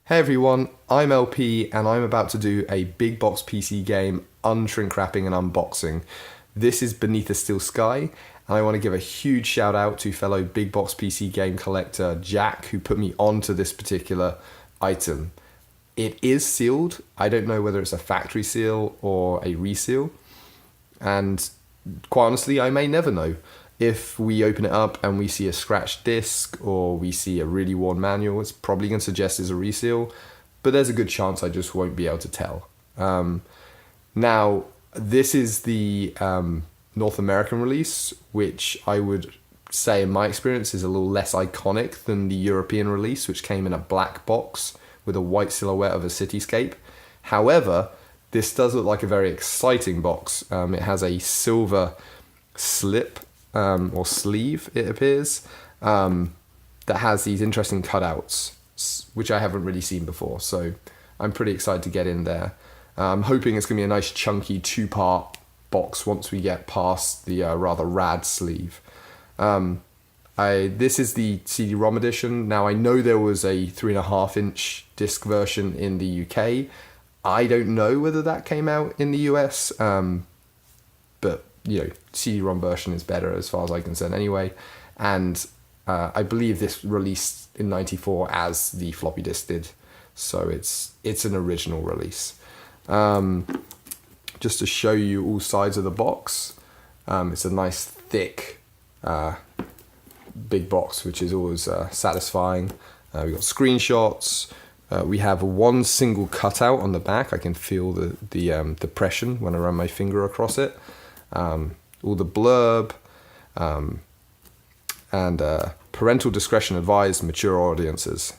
Hey everyone, I'm LP and I'm about to do a big box PC game unshrink wrapping and unboxing. This is Beneath a Steel Sky, and I want to give a huge shout out to fellow big box PC game collector Jack, who put me onto this particular item. It is sealed. I don't know whether it's a factory seal or a reseal, and quite honestly I may never know. If we open it up and we see a scratched disc or we see a really worn manual, it's probably going to suggest it's a reseal, but there's a good chance I just won't be able to tell. Now, this is the North American release, which I would say in my experience is a little less iconic than the European release, which came in a black box with a white silhouette of a cityscape. However, this does look like a very exciting box. It has a silver slip or sleeve, it appears, that has these interesting cutouts, which I haven't really seen before. So I'm pretty excited to get in there. I'm hoping it's going to be a nice chunky two-part box once we get past the rather rad sleeve. This is the CD-ROM edition. Now I know there was a 3.5-inch disc version in the UK. I don't know whether that came out in the US, but you know, CD-ROM version is better as far as I'm concerned anyway. And I believe this released in '94 as the floppy disk did, so it's an original release. Just to show you all sides of the box, it's a nice thick big box, which is always satisfying. We've got screenshots. We have one single cutout on the back. I can feel the depression when I run my finger across it. All the blurb, and parental discretion advised, mature audiences.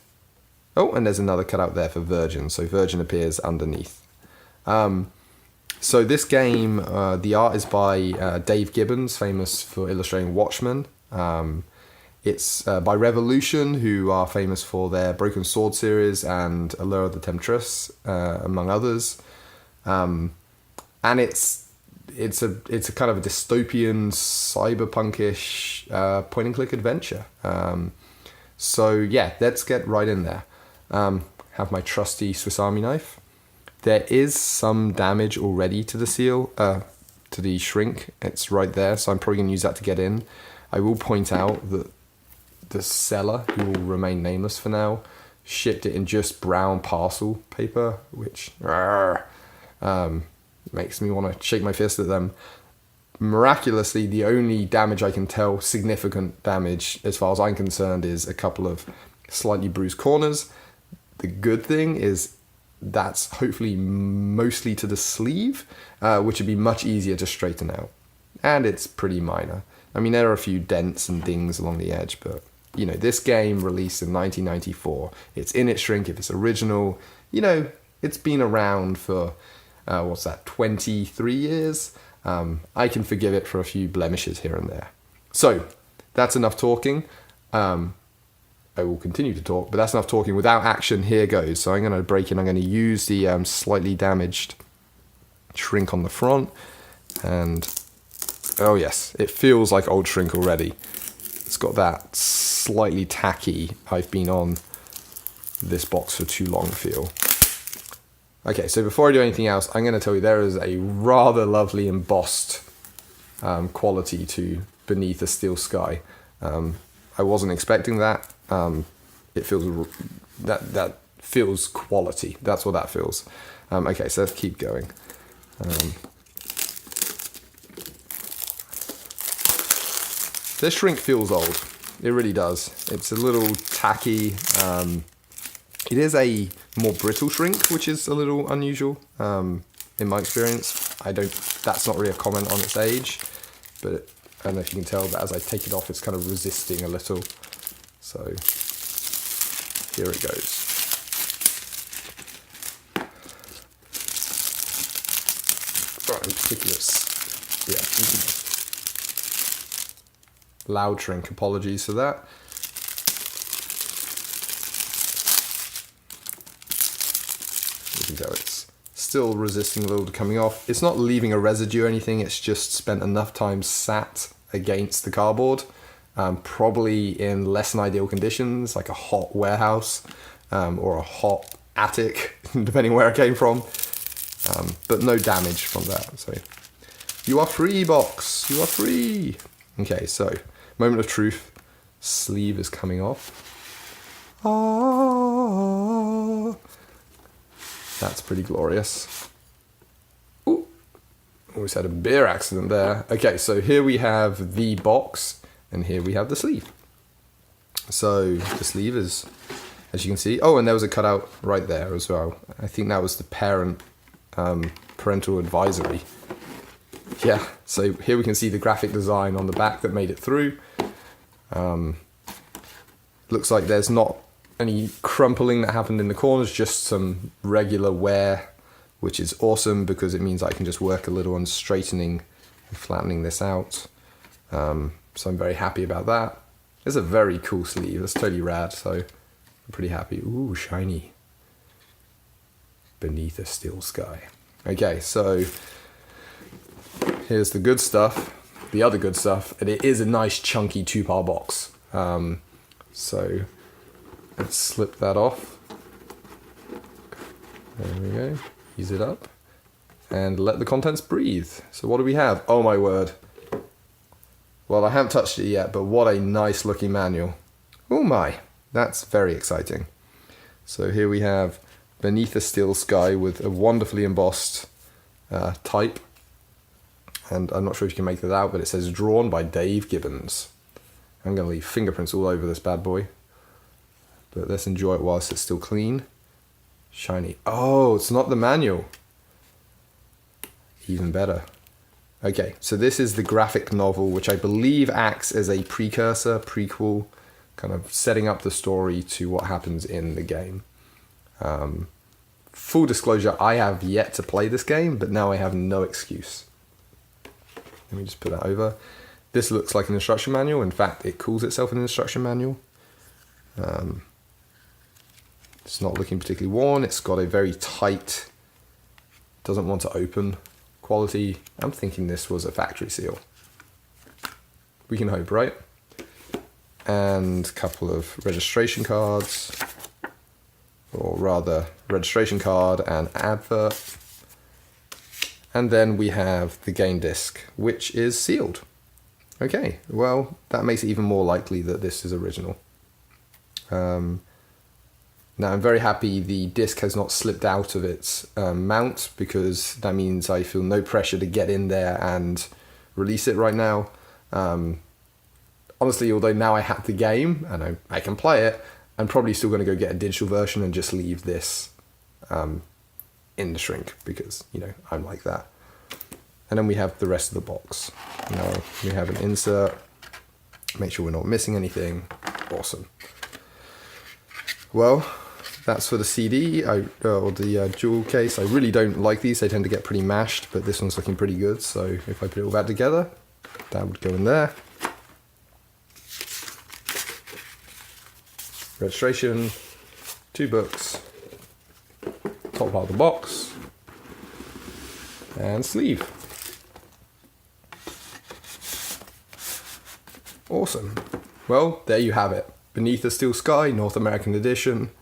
Oh, and there's another cutout there for Virgin, so Virgin appears underneath. So this game, the art is by Dave Gibbons, famous for illustrating Watchmen. It's by Revolution, who are famous for their Broken Sword series and Allure of the Temptress, among others. And it's a kind of a dystopian, cyberpunkish point-and-click adventure. So yeah, let's get right in there. Have my trusty Swiss Army knife. There is some damage already to the seal, to the shrink. It's right there, so I'm probably going to use that to get in. I will point out that the seller, who will remain nameless for now, shipped it in just brown parcel paper, which makes me want to shake my fist at them. Miraculously, the only damage I can tell, significant damage as far as I'm concerned, is a couple of slightly bruised corners. The good thing is that's hopefully mostly to the sleeve, which would be much easier to straighten out. And it's pretty minor. I mean, there are a few dents and dings along the edge, but you know, this game released in 1994. It's in its shrink. If it's original, you know, it's been around for 23 years. I can forgive it for a few blemishes here and there. So that's enough talking. I will continue to talk, but that's enough talking without action. Here goes. So I'm going to break in. I'm going to use the slightly damaged shrink on the front, and oh yes, it feels like old shrink already. It's got that slightly tacky, I've been on this box for too long feel. Okay, so before I do anything else, I'm going to tell you there is a rather lovely embossed quality to Beneath a Steel Sky. I wasn't expecting that. It feels that feels quality. That's what that feels. Okay, so let's keep going. This shrink feels old. It really does. It's a little tacky. It is a more brittle shrink, which is a little unusual in my experience. That's not really a comment on its age, but I don't know if you can tell, but as I take it off, it's kind of resisting a little. So here it goes. Oh, in particular, yeah. Loud shrink, apologies for that. You can go, it's still resisting a little to coming off. It's not leaving a residue or anything, it's just spent enough time sat against the cardboard, probably in less than ideal conditions, like a hot warehouse or a hot attic, depending where it came from. But no damage from that. So you are free, box. You are free. Okay, so moment of truth. Sleeve is coming off. Ah, that's pretty glorious. Ooh, almost had a beer accident there. Okay, so here we have the box, and here we have the sleeve. So the sleeve is, as you can see, oh, and there was a cutout right there as well. I think that was the parental advisory. Yeah, so here we can see the graphic design on the back that made it through. Looks like there's not any crumpling that happened in the corners, just some regular wear, which is awesome because it means I can just work a little on straightening and flattening this out. So I'm very happy about that. It's a very cool sleeve. It's totally rad, so I'm pretty happy. Ooh, shiny. Beneath a still sky. Okay, so here's the good stuff, the other good stuff, and it is a nice chunky 2-part box. So let's slip that off. There we go. Ease it up and let the contents breathe. So what do we have? Oh my word. Well, I haven't touched it yet, but what a nice looking manual. Oh my, that's very exciting. So here we have Beneath a Still Sky with a wonderfully embossed type. And I'm not sure if you can make that out, but it says drawn by Dave Gibbons. I'm going to leave fingerprints all over this bad boy. But let's enjoy it whilst it's still clean. Shiny. Oh, it's not the manual. Even better. Okay, so this is the graphic novel, which I believe acts as a precursor, prequel, kind of setting up the story to what happens in the game. Full disclosure, I have yet to play this game, but now I have no excuse. Let me just put that over. This looks like an instruction manual. In fact, it calls itself an instruction manual. It's not looking particularly worn. It's got a very tight, doesn't want to open quality. I'm thinking this was a factory seal. We can hope, right? And a couple of registration cards, or rather registration card and advert. And then we have the game disc, which is sealed. Okay, well, that makes it even more likely that this is original. Now, I'm very happy the disc has not slipped out of its mount, because that means I feel no pressure to get in there and release it right now. Honestly, although now I have the game and I can play it, I'm probably still going to go get a digital version and just leave this in the shrink, because, you know, I'm like that. And then we have the rest of the box. Now we have an insert. Make sure we're not missing anything. Awesome. Well, that's for the CD, or the jewel case. I really don't like these. They tend to get pretty mashed, but this one's looking pretty good. So if I put it all back together, that would go in there. Registration, 2 books, top part of the box, and sleeve. Awesome. Well, there you have it. Beneath a Still Sky, North American edition.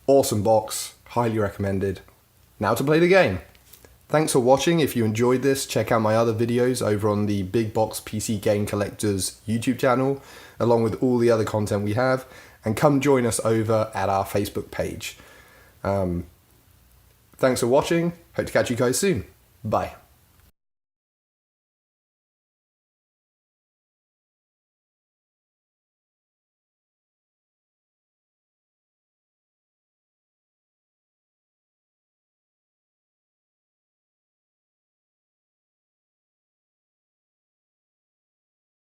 Awesome box, highly recommended. Now to play the game. Thanks for watching. If you enjoyed this, check out my other videos over on the Big Box PC Game Collectors YouTube channel, along with all the other content we have, and come join us over at our Facebook page. Thanks for watching. Hope to catch you guys soon. Bye.